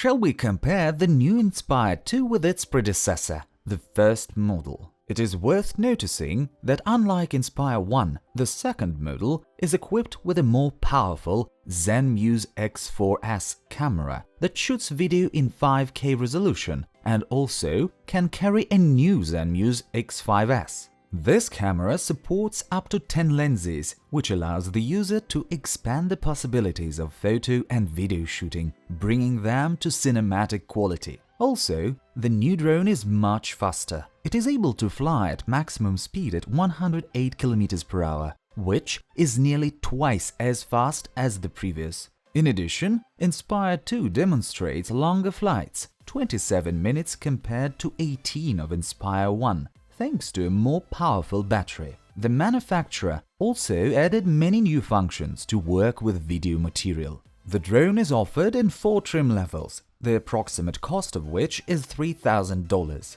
shall we compare the new Inspire 2 with its predecessor, the first model. It is worth noticing that unlike Inspire 1, the second model is equipped with a more powerful Zenmuse X4S camera that shoots video in 5K resolution and also can carry a new Zenmuse X5S. This camera supports up to 10 lenses, which allows the user to expand the possibilities of photo and video shooting, bringing them to cinematic quality. Also, the new drone is much faster. It is able to fly at maximum speed at 108 km/h, which is nearly twice as fast as the previous. In addition, Inspire 2 demonstrates longer flights, 27 minutes compared to 18 of Inspire 1, thanks to a more powerful battery. The manufacturer also added many new functions to work with video material. The drone is offered in 4 trim levels, the approximate cost of which is $3,000.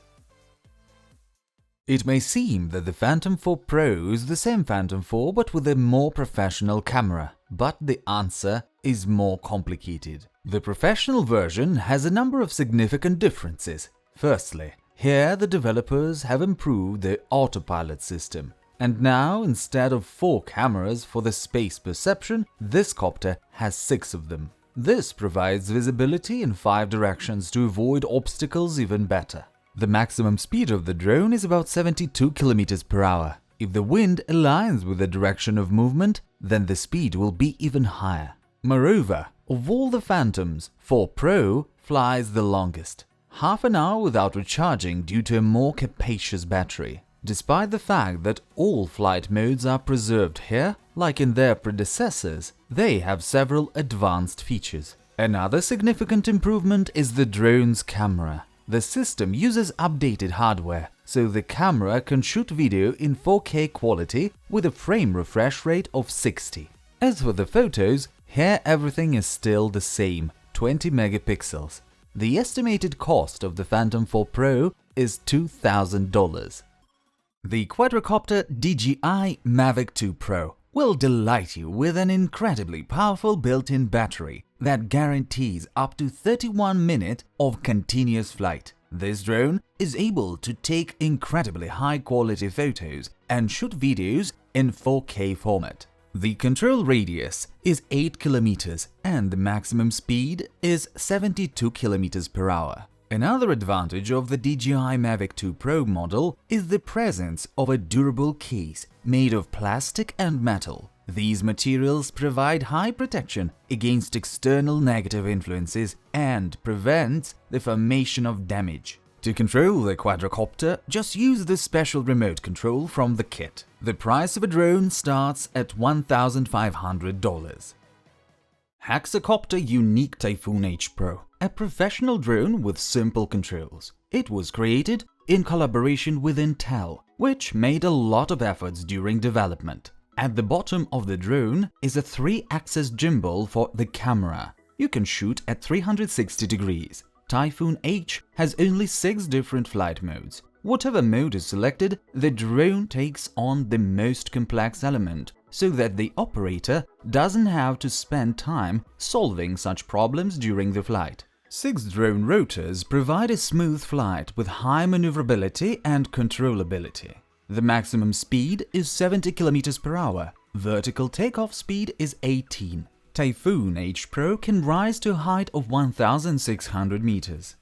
It may seem that the Phontom 4 Pro is the same Phontom 4 but with a more professional camera, but the answer is more complicated. The professional version has a number of significant differences. Firstly, here the developers have improved the autopilot system, and now instead of 4 cameras for the space perception, this copter has 6 of them. This provides visibility in 5 directions to avoid obstacles even better. The maximum speed of the drone is about 72 km/h. If the wind aligns with the direction of movement, then the speed will be even higher. Moreover, of all the Phontoms, 4 Pro flies the longest, half an hour without recharging due to a more capacious battery. Despite the fact that all flight modes are preserved here, like in their predecessors, they have several advanced features. Another significant improvement is the drone's camera. The system uses updated hardware, so the camera can shoot video in 4K quality with a frame refresh rate of 60. As for the photos, here everything is still the same, 20 megapixels. The estimated cost of the Phontom 4 Pro is $2,000. The quadrocopter DJI Mavic 2 Pro will delight you with an incredibly powerful built-in battery that guarantees up to 31 minutes of continuous flight. This drone is able to take incredibly high-quality photos and shoot videos in 4K format. The control radius is 8 km and the maximum speed is 72 km/h. Another advantage of the DJI Mavic 2 Pro model is the presence of a durable case made of plastic and metal. These materials provide high protection against external negative influences and prevents the formation of damage. To control the quadrocopter, just use the special remote control from the kit. The price of a drone starts at $1,500. Hexacopter Yunnec Typhoon H Pro, a professional drone with simple controls. It was created in collaboration with Intel, which made a lot of efforts during development. At the bottom of the drone is a 3-axis gimbal for the camera. You can shoot at 360 degrees. Typhoon H has only 6 different flight modes. Whatever mode is selected, the drone takes on the most complex element, so that the operator doesn't have to spend time solving such problems during the flight. 6 drone rotors provide a smooth flight with high maneuverability and controllability. The maximum speed is 70 km/h. Vertical takeoff speed is 18. Typhoon H Pro can rise to a height of 1,600 meters.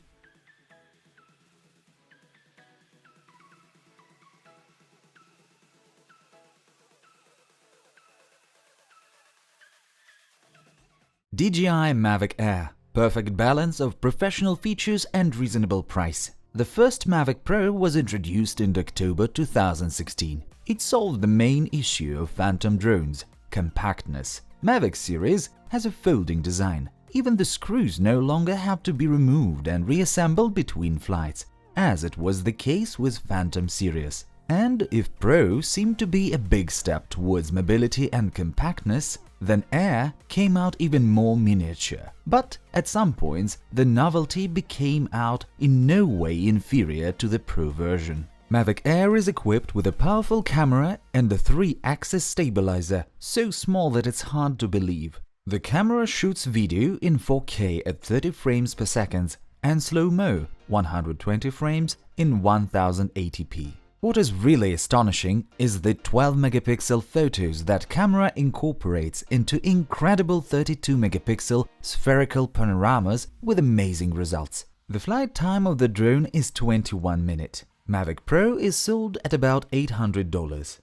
DJI Mavic Air. Perfect balance of professional features and reasonable price. The first Mavic Pro was introduced in October 2016. It solved the main issue of Phontom drones – compactness. Mavic series has a folding design. Even the screws no longer have to be removed and reassembled between flights, as it was the case with Phontom series. And if Pro seemed to be a big step towards mobility and compactness, then Air came out even more miniature. But at some points, the novelty became out in no way inferior to the Pro version. Mavic Air is equipped with a powerful camera and a 3-axis stabilizer, so small that it's hard to believe. The camera shoots video in 4K at 30 frames per second and slow-mo 120 frames in 1080p. What is really astonishing is the 12-megapixel photos that camera incorporates into incredible 32-megapixel spherical panoramas with amazing results. The flight time of the drone is 21 minutes. Mavic Pro is sold at about $800.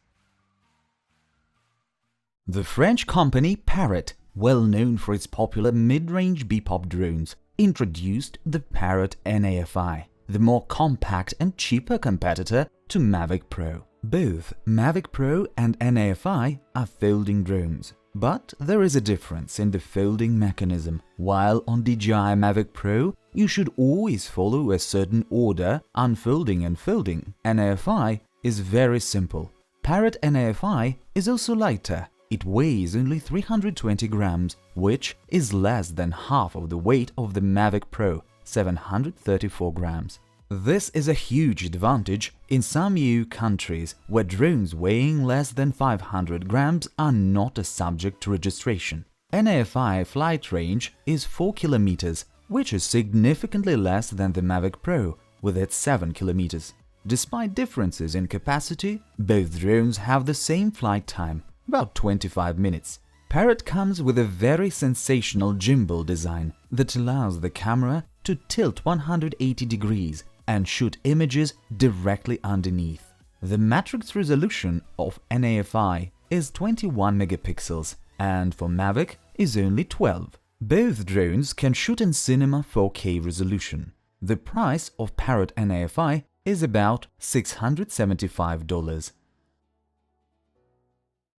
The French company Parrot, well known for its popular mid-range bipop drones, introduced the Parrot Anafi, the more compact and cheaper competitor to Mavic Pro. Both Mavic Pro and Anafi are folding drones, but there is a difference in the folding mechanism. While on DJI Mavic Pro, you should always follow a certain order, unfolding and folding. Anafi is very simple. Parrot Anafi is also lighter. It weighs only 320 grams, which is less than half of the weight of the Mavic Pro, 734 grams. This is a huge advantage in some EU countries where drones weighing less than 500 grams are not a subject to registration. Anafi flight range is 4 kilometers, which is significantly less than the Mavic Pro with its 7 kilometers. Despite differences in capacity, both drones have the same flight time, about 25 minutes. Parrot comes with a very sensational gimbal design that allows the camera to tilt 180 degrees and shoot images directly underneath. The matrix resolution of Anafi is 21 megapixels and for Mavic is only 12. Both drones can shoot in cinema 4K resolution. The price of Parrot Anafi is about $675.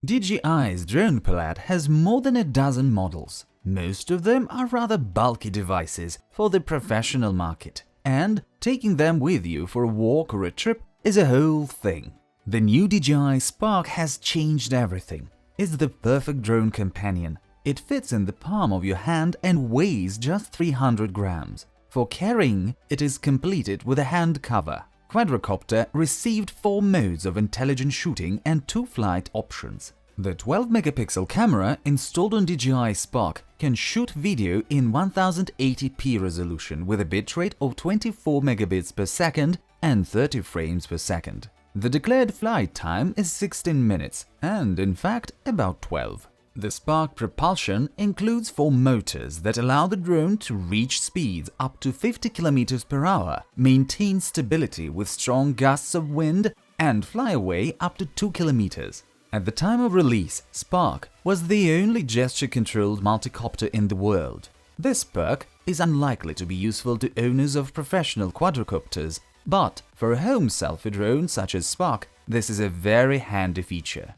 DJI's drone palette has more than a dozen models. Most of them are rather bulky devices for the professional market, and taking them with you for a walk or a trip is a whole thing. The new DJI Spark has changed everything. It's the perfect drone companion. It fits in the palm of your hand and weighs just 300 grams. For carrying, it is completed with a hand cover. Quadrocopter received 4 modes of intelligent shooting and 2 flight options. The 12-megapixel camera installed on DJI Spark can shoot video in 1080p resolution with a bitrate of 24 megabits per second and 30 frames per second. The declared flight time is 16 minutes and, in fact, about 12. The Spark propulsion includes 4 motors that allow the drone to reach speeds up to 50 km per hour, maintain stability with strong gusts of wind, and fly away up to 2 km. At the time of release, Spark was the only gesture-controlled multicopter in the world. This perk is unlikely to be useful to owners of professional quadrocopters, but for a home selfie drone such as Spark, this is a very handy feature.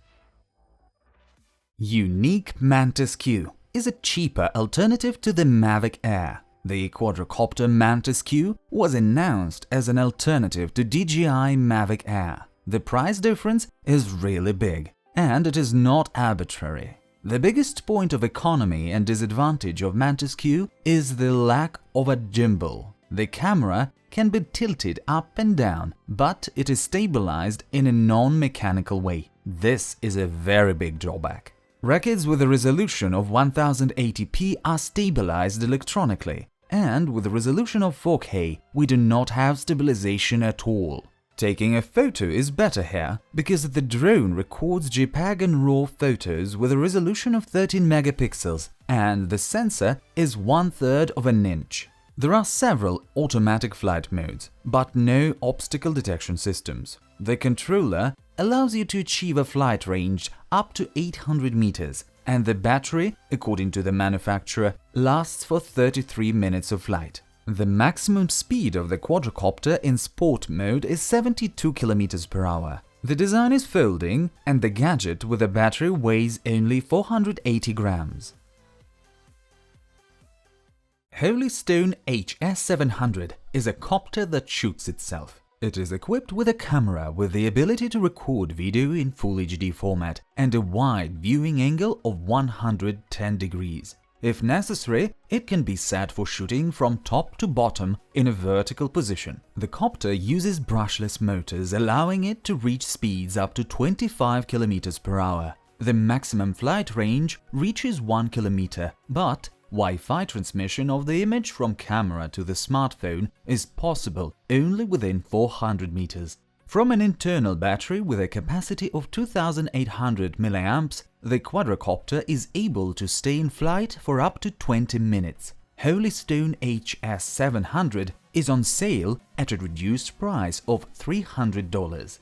Yunnec Mantis Q is a cheaper alternative to the Mavic Air. The quadrocopter Mantis Q was announced as an alternative to DJI Mavic Air. The price difference is really big, and it is not arbitrary. The biggest point of economy and disadvantage of Mantis Q is the lack of a gimbal. The camera can be tilted up and down, but it is stabilized in a non-mechanical way. This is a very big drawback. Records with a resolution of 1080p are stabilized electronically, and with a resolution of 4K, we do not have stabilization at all. Taking a photo is better here because the drone records JPEG and RAW photos with a resolution of 13 megapixels, and the sensor is 1/3 of an inch. There are several automatic flight modes, but no obstacle detection systems. The controller allows you to achieve a flight range up to 800 meters, and the battery, according to the manufacturer, lasts for 33 minutes of flight. The maximum speed of the quadrocopter in sport mode is 72 km per hour. The design is folding, and the gadget with a battery weighs only 480 grams. Holystone HS700 is a copter that shoots itself. It is equipped with a camera with the ability to record video in Full HD format and a wide viewing angle of 110 degrees. If necessary, it can be set for shooting from top to bottom in a vertical position. The copter uses brushless motors, allowing it to reach speeds up to 25 km per hour. The maximum flight range reaches 1 kilometer, but Wi-Fi transmission of the image from camera to the smartphone is possible only within 400 meters. From an internal battery with a capacity of 2800 mAh, the quadrocopter is able to stay in flight for up to 20 minutes. Holystone HS700 is on sale at a reduced price of $300.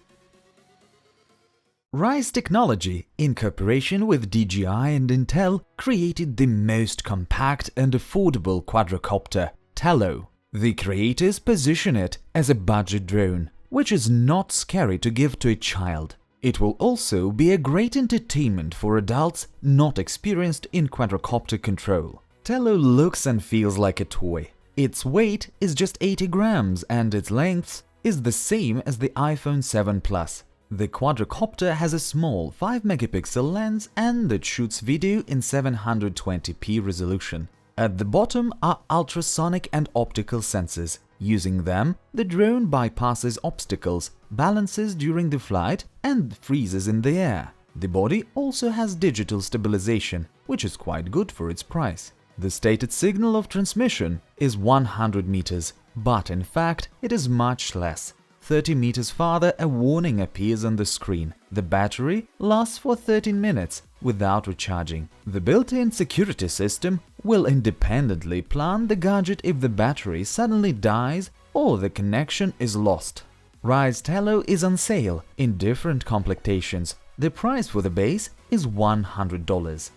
Ryze Technology, in cooperation with DJI and Intel, created the most compact and affordable quadrocopter, Tello. The creators position it as a budget drone, which is not scary to give to a child. It will also be a great entertainment for adults not experienced in quadrocopter control. Tello looks and feels like a toy. Its weight is just 80 grams and its length is the same as the iPhone 7 Plus. The quadrocopter has a small 5-megapixel lens and that shoots video in 720p resolution. At the bottom are ultrasonic and optical sensors. Using them, the drone bypasses obstacles, balances during the flight, and freezes in the air. The body also has digital stabilization, which is quite good for its price. The stated signal of transmission is 100 meters, but in fact it is much less. 30 meters farther, a warning appears on the screen. The battery lasts for 13 minutes without recharging. The built-in security system will independently plant the gadget if the battery suddenly dies or the connection is lost. Ryze Tello is on sale in different complectations. The price for the base is $100.